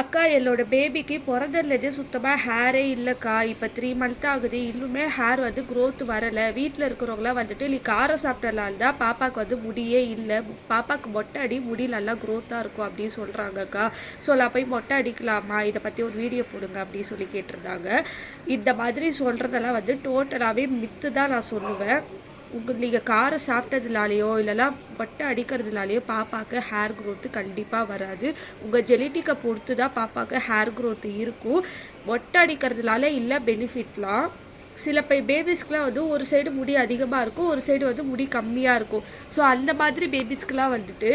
அக்கா என்னோட பேபிக்கு பிறந்ததுலேருந்தே சுத்தமாக ஹேரே இல்லைக்கா. இப்போ 3 மந்த் ஆகுது, இன்னுமே ஹேர் வந்து க்ரோத் வரலை. வீட்டில் இருக்கிறவங்களாம் வந்துட்டு நீ காரம் சாப்பிட்டனால தான் பாப்பாவுக்கு வந்து முடியே இல்லை, பாப்பாவுக்கு மொட்டை அடி, முடி நல்லா க்ரோத்தாக இருக்கும் அப்படின்னு சொல்கிறாங்கக்கா. ஸோ நான் போய் மொட்டை அடிக்கலாமா, இதை பற்றி ஒரு வீடியோ போடுங்க அப்படின்னு சொல்லி கேட்டிருந்தாங்க. இந்த மாதிரி சொல்கிறதெல்லாம் வந்து டோட்டலாகவே மித்து தான் நான் சொல்லுவேன். நீங்கள் காரம் சாப்பிட்டதுனாலையோ இல்லைனா மொட்டை அடிக்கிறதுனாலையோ பாப்பாவுக்கு ஹேர் க்ரோத்து கண்டிப்பாக வராது. உங்கள் ஜெனட்டிக்கை பொறுத்து தான் பாப்பாவுக்கு ஹேர் க்ரோத்து இருக்கும். மொட்டை அடிக்கிறதுனால இல்லை பெனிஃபிட்லாம். சில பேபிஸ்க்கெலாம் வந்து ஒரு சைடு முடி அதிகமாக இருக்கும், ஒரு சைடு வந்து முடி கம்மியாக இருக்கும். ஸோ அந்த மாதிரி பேபிஸ்க்கெலாம் வந்துட்டு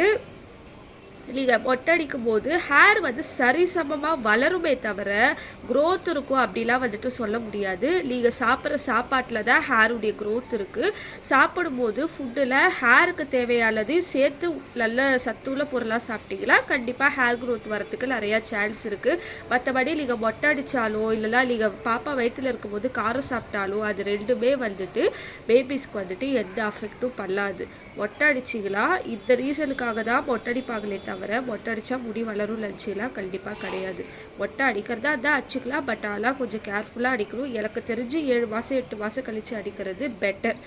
நீங்கள் மொட்டை அடிக்கும் போது ஹேர் வந்து சரிசமமாக வளருமே தவிர க்ரோத் இருக்கும் அப்படிலாம் வந்துட்டு சொல்ல முடியாது. நீங்கள் சாப்பிட்ற சாப்பாட்டில் தான் ஹேருடைய க்ரோத் இருக்குது. சாப்பிடும்போது ஃபுட்டில் ஹேருக்கு தேவையானதையும் சேர்த்து நல்ல சத்துள்ள பொருளாக சாப்பிட்டீங்கன்னா கண்டிப்பாக ஹேர் க்ரோத் வரத்துக்கு நிறையா சான்ஸ் இருக்குது. மற்றபடி நீங்கள் மொட்டை அடித்தாலோ இல்லைனா நீங்கள் பாப்பா வயிற்றில் இருக்கும்போது காரம் சாப்பிட்டாலோ அது ரெண்டுமே வந்துட்டு பேபிஸ்க்கு வந்துட்டு எந்த அஃபெக்டும் பண்ணாது. மொட்டை அடிச்சிங்களா இந்த ரீசனுக்காக தான் மொட்டை அடிப்பாங்களே தவிர மொட்டை அடித்தா முடி வளரும் லஞ்சுலாம் கண்டிப்பாக கிடையாது. மொட்டை அடிக்கிறதா இருந்தால் அடிச்சிக்கலாம், பட் அதெல்லாம் கொஞ்சம் கேர்ஃபுல்லாக அடிக்கணும். எனக்கு தெரிஞ்சு 7 மாதம் 8 மாதம் கழித்து அடிக்கிறது பெட்டர்.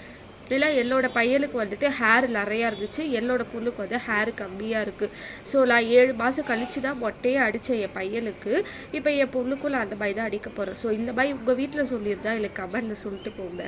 இல்லை என்னோடய பையனுக்கு வந்துட்டு ஹேர் நிறையா இருந்துச்சு, என்னோடய பொண்ணுக்கு வந்து ஹேர் கம்மியாக இருக்குது. ஸோ நான் 7 மாதம் கழித்து தான் மொட்டையே அடித்தேன் என் பையனுக்கு. இப்போ என் பொண்ணுக்கும் நான் அந்த மாதிரி தான் அடிக்க போகிறேன். ஸோ இந்த மாதிரி உங்கள் வீட்டில் சொல்லியிருந்தா இல்லை கமெண்டில் சொல்லிட்டு போங்க.